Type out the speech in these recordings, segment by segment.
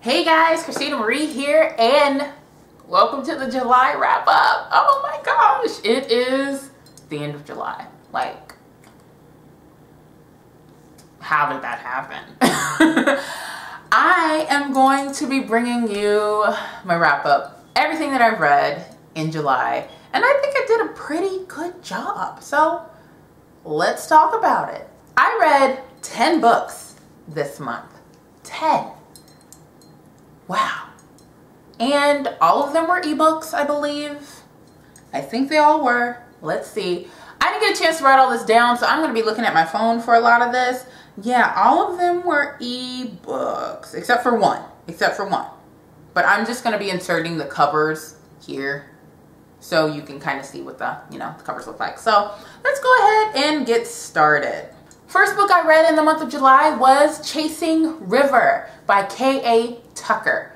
Hey guys, Christina Marie here, and welcome to the July wrap up. Oh my gosh, it is the end of July. Like, how did that happen? I am going to be bringing you my wrap up, everything that I've read in July, and I think I did a pretty good job. So let's talk about it. I read 10 books this month. 10. Wow. And all of them were ebooks, I believe. I think they all were. Let's see. I didn't get a chance to write all this down, so I'm going to be looking at my phone for a lot of this. Yeah, all of them were ebooks, except for one. But I'm just going to be inserting the covers here so you can kind of see what the covers look like. So let's go ahead and get started. First book I read in the month of July was Chasing River by K.A. Tucker.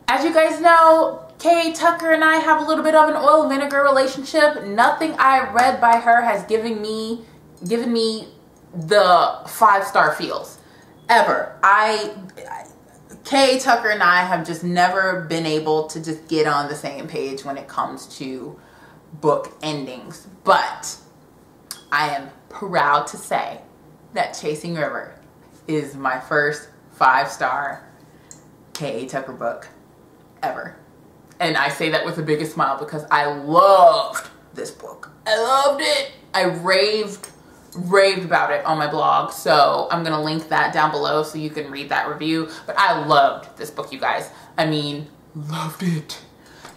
As you guys know, K.A. Tucker and I have a little bit of an oil vinegar relationship. Nothing I read by her has given me the 5-star feels ever. K.A. Tucker and I have just never been able to just get on the same page when it comes to book endings. But I am proud to say that Chasing River is my first 5-star K.A. Tucker book ever. And I say that with the biggest smile because I loved this book. I loved it. I raved about it on my blog. So I'm going to link that down below so you can read that review. But I loved this book, you guys. I mean, loved it.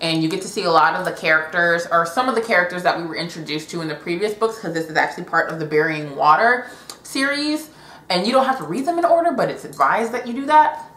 And you get to see a lot of the characters, or some of the characters that we were introduced to in the previous books, because this is actually part of the Burying Water series. And you don't have to read them in order, but it's advised that you do that.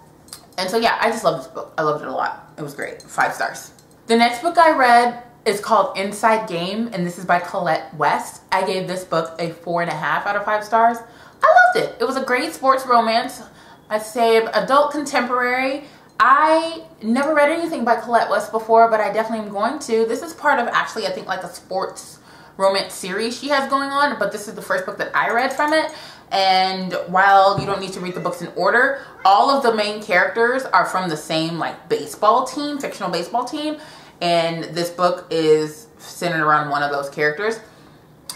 And so yeah, I just love this book. I loved it a lot. It was great. 5 stars. The next book I read is called Inside Game, and this is by Colette West. I gave this book a 4.5 out of 5 stars. I loved it. It was a great sports romance. I'd say adult contemporary. I never read anything by Colette West before, but I definitely am going to. This is part of actually, I think, like a sports romance series she has going on, but this is the first book that I read from it. And while you don't need to read the books in order, all of the main characters are from the same like baseball team, fictional baseball team. And this book is centered around one of those characters.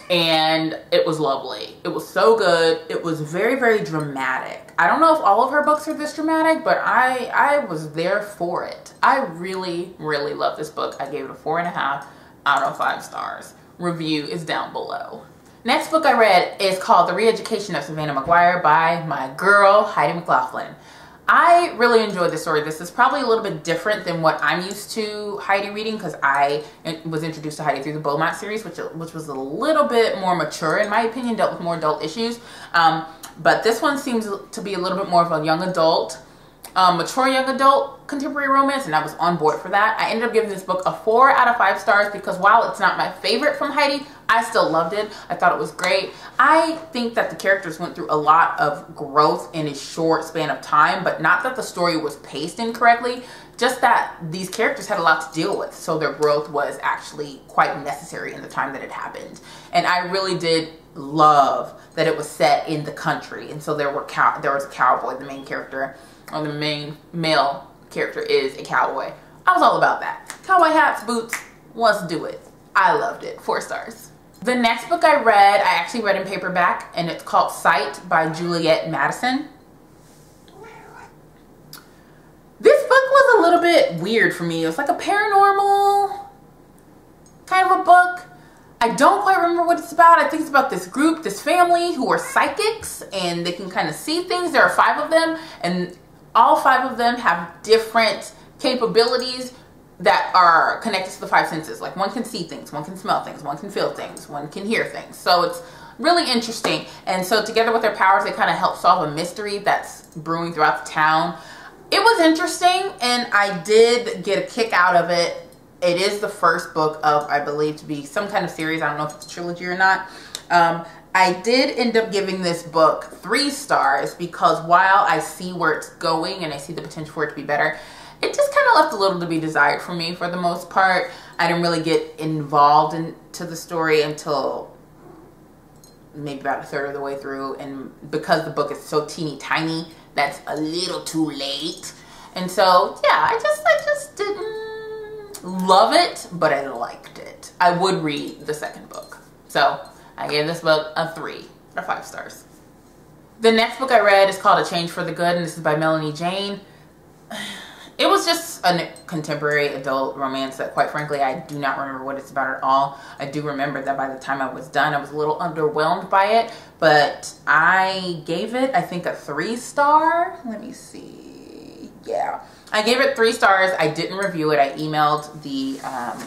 And it was lovely. It was so good. It was very, very dramatic. I don't know if all of her books are this dramatic, but I was there for it. I really, really love this book. I gave it a 4.5 out of 5 stars. Review is down below. Next book I read is called The Re-Education of Savannah Maguire by my girl, Heidi McLaughlin. I really enjoyed this story. This is probably a little bit different than what I'm used to Heidi reading, because I was introduced to Heidi through the Beaumont series, which was a little bit more mature in my opinion, dealt with more adult issues. But this one seems to be a little bit more of a young adult, mature young adult contemporary romance, and I was on board for that. I ended up giving this book a 4 out of 5 stars because while it's not my favorite from Heidi, I still loved it. I thought it was great. I think that the characters went through a lot of growth in a short span of time, but not that the story was paced incorrectly, just that these characters had a lot to deal with, so their growth was actually quite necessary in the time that it happened. And I really did love that it was set in the country, and so there was a cowboy. The main character, or the main male character, is a cowboy. I was all about that. Cowboy hats, boots, let's do it. I loved it. 4 stars. The next book I read, I actually read in paperback, and it's called Sight by Juliet Madison. This book was a little bit weird for me. It was like a paranormal kind of a book. I don't quite remember what it's about. I think it's about this group, this family who are psychics, and they can kind of see things. There are 5 of them, and all 5 of them have different capabilities that are connected to the 5 senses. Like, one can see things, one can smell things, one can feel things, one can hear things. So it's really interesting. And so together with their powers, they kind of help solve a mystery that's brewing throughout the town. It was interesting, and I did get a kick out of it. It is the first book of, I believe, to be some kind of series. I don't know if it's a trilogy or not. I did end up giving this book 3 stars because while I see where it's going and I see the potential for it to be better, it just kind of left a little to be desired for me for the most part. I didn't really get involved into the story until maybe about a third of the way through, and because the book is so teeny tiny, that's a little too late. And so, yeah, I just didn't love it, but I liked it. I would read the second book. So I gave this book a 3 out of 5 stars. The next book I read is called A Change for the Good, and this is by Melanie Jane. It was just a contemporary adult romance that, quite frankly, I do not remember what it's about at all. I do remember that by the time I was done, I was a little underwhelmed by it, but I gave it, I think, a 3-star. Let me see. Yeah, I gave it 3 stars. I didn't review it. I emailed the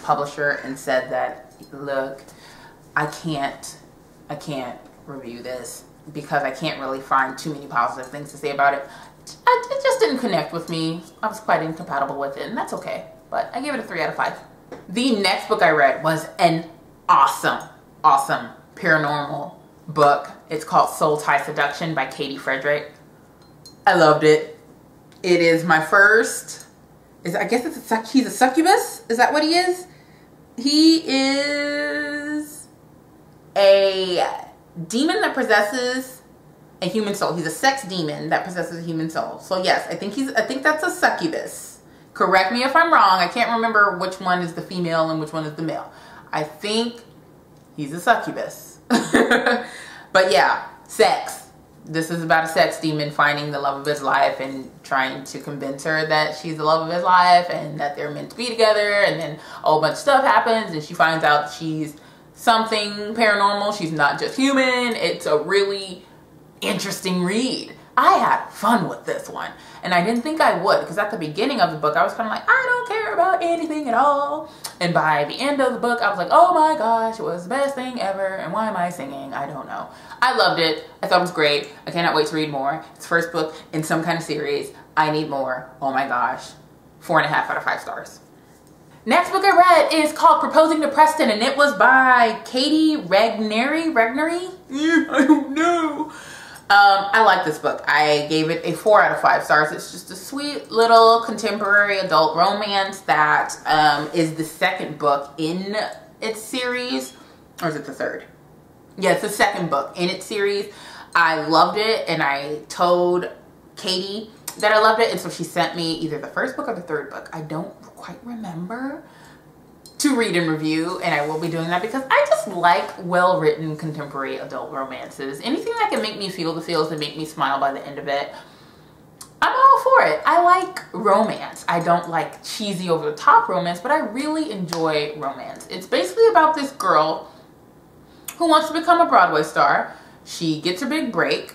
publisher and said that, look, I can't review this because I can't really find too many positive things to say about it. It just didn't connect with me. I was quite incompatible with it, and that's okay. But I gave it a 3 out of 5. The next book I read was an awesome paranormal book. It's called Soul Tie Seduction by Katie Frederick. I loved it. It is my first, I guess he's a succubus? Is that what he is? He is a demon that possesses a human soul. He's a sex demon that possesses a human soul. So yes, I think that's a succubus. Correct me if I'm wrong. I can't remember which one is the female and which one is the male. I think he's a succubus. But yeah, sex. This is about a sex demon finding the love of his life and trying to convince her that she's the love of his life and that they're meant to be together, and then a whole bunch of stuff happens and she finds out she's something paranormal. She's not just human. It's a really interesting read. I had fun with this one, and I didn't think I would, because at the beginning of the book I was kind of like, I don't care about anything at all, and by the end of the book I was like, oh my gosh, it was the best thing ever, and why am I singing? I don't know. I loved it. I thought it was great. I cannot wait to read more. It's the first book in some kind of series. I need more. Oh my gosh. 4.5 out of 5 stars. Next book I read is called Proposing to Preston, and it was by Katie Regnery? I don't know. I like this book. I gave it a 4 out of 5 stars. It's just a sweet little contemporary adult romance that is the second book in its series. Or is it the third? Yeah, it's the second book in its series. I loved it, and I told Katie that I loved it, and so she sent me either the first book or the third book. I don't quite remember, to read and review, and I will be doing that because I just like well-written contemporary adult romances. Anything that can make me feel the feels and make me smile by the end of it, I'm all for it. I like romance. I don't like cheesy over-the-top romance, but I really enjoy romance. It's basically about this girl who wants to become a Broadway star. She gets her big break,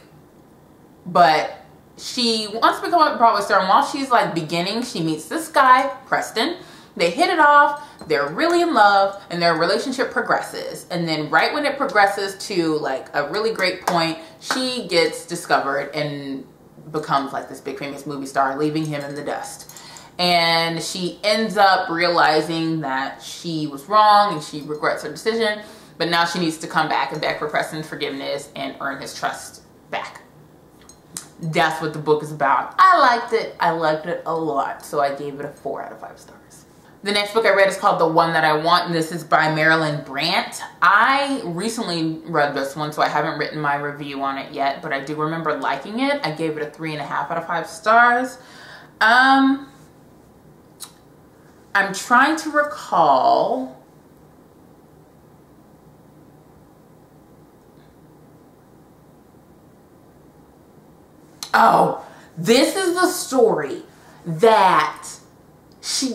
but she wants to become a Broadway star, and while she's like beginning, she meets this guy, Preston. They hit it off, they're really in love, and their relationship progresses. And then right when it progresses to like a really great point, she gets discovered and becomes like this big famous movie star, leaving him in the dust. And she ends up realizing that she was wrong and she regrets her decision, but now she needs to come back and beg for Preston's forgiveness and earn his trust back. That's what the book is about. I liked it. I liked it a lot, so I gave it a 4 out of 5 stars. The next book I read is called The One That I Want, and this is by Marilyn Brandt. I recently read this one, so I haven't written my review on it yet, but I do remember liking it. I gave it a 3.5 out of 5 stars. I'm trying to recall. Oh, this is the story that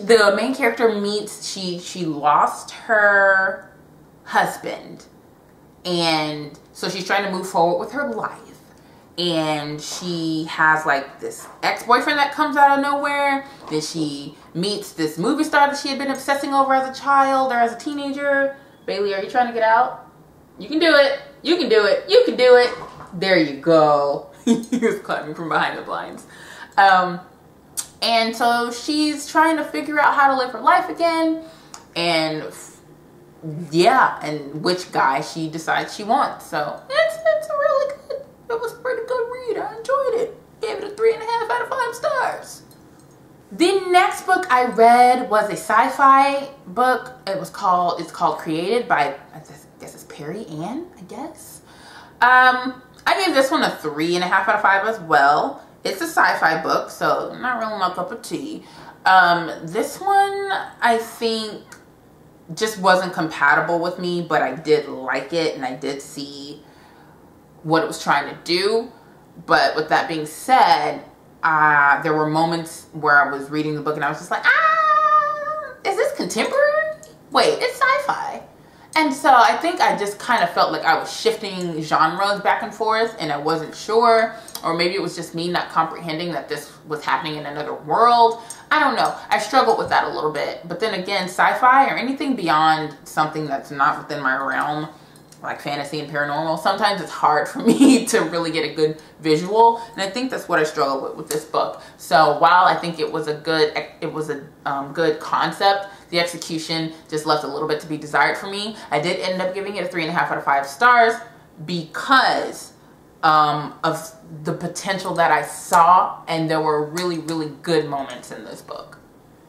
the main character meets. She lost her husband, and so she's trying to move forward with her life, and she has like this ex-boyfriend that comes out of nowhere. Then she meets this movie star that she had been obsessing over as a child or as a teenager. Bailey, are you trying to get out? You can do it. You can do it. You can do it. There you go. He was clapping from behind the blinds. And so she's trying to figure out how to live her life again, and yeah, and which guy she decides she wants. So it's a really good, it was a pretty good read. I enjoyed it. Gave it a 3.5 out of 5 stars. The next book I read was a sci-fi book. It's called Created by, I guess it's Perry Ann, I guess. I gave this one a 3.5 out of 5 as well. It's a sci-fi book, so not really my cup of tea. This one, I think, just wasn't compatible with me, but I did like it and I did see what it was trying to do. But with that being said, there were moments where I was reading the book and I was just like, is this contemporary? Wait, it's sci-fi. And so I think I just kind of felt like I was shifting genres back and forth and I wasn't sure, or maybe it was just me not comprehending that this was happening in another world. I don't know. I struggled with that a little bit. But then again, sci-fi or anything beyond something that's not within my realm, like fantasy and paranormal, sometimes it's hard for me to really get a good visual, and I think that's what I struggled with this book. So while I think it was a good concept, the execution just left a little bit to be desired for me. I did end up giving it a 3.5 out of 5 stars because of the potential that I saw, and there were really, really good moments in this book.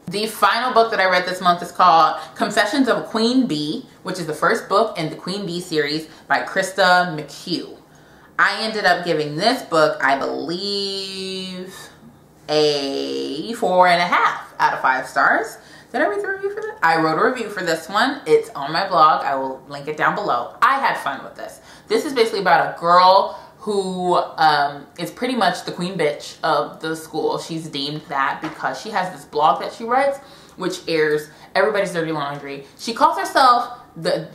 The final book that I read this month is called Confessions of a Queen Bee, which is the first book in the Queen Bee series by Krista McHugh. I ended up giving this book, I believe, a 4.5 out of 5 stars. Did I read the review for this? I wrote a review for this one. It's on my blog. I will link it down below. I had fun with this. This is basically about a girl who is pretty much the queen bitch of the school. She's deemed that because she has this blog that she writes, which airs everybody's dirty laundry. She calls herself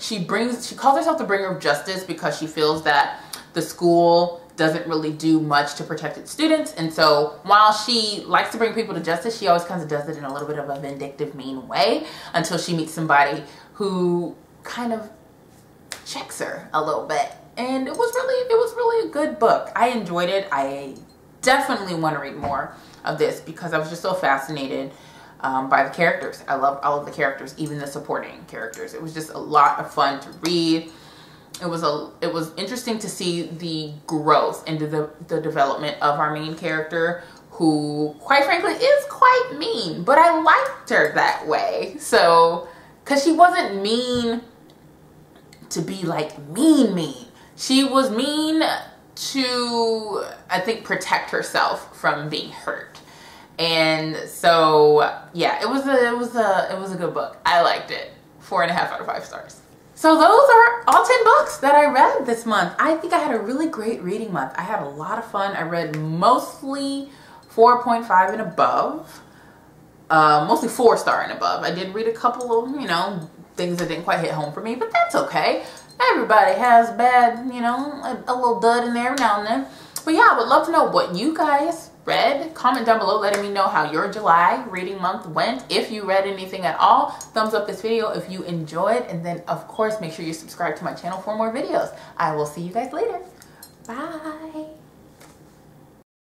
she calls herself the bringer of justice because she feels that the school doesn't really do much to protect its students. And so while she likes to bring people to justice, she always kind of does it in a little bit of a vindictive, mean way until she meets somebody who kind of checks her a little bit. And it was really a good book. I enjoyed it. I definitely want to read more of this because I was just so fascinated by the characters. I love all of the characters, even the supporting characters. It was just a lot of fun to read. It was interesting to see the growth and the development of our main character, who quite frankly is quite mean, but I liked her that way. So, because she wasn't mean to be like mean. She was mean to, I think, protect herself from being hurt. And so, yeah, it was a good book. I liked it. 4.5 out of 5 stars. So those are all 10 books that I read this month. I think I had a really great reading month. I had a lot of fun. I read mostly 4.5 and above. Mostly 4-star and above. I did read a couple of, things that didn't quite hit home for me, but that's okay. Everybody has bad, a little dud in there every now and then. But yeah, I would love to know what you guys read. Comment down below letting me know how your July reading month went. If you read anything at all, thumbs up this video if you enjoyed. And then, of course, make sure you subscribe to my channel for more videos. I will see you guys later. Bye.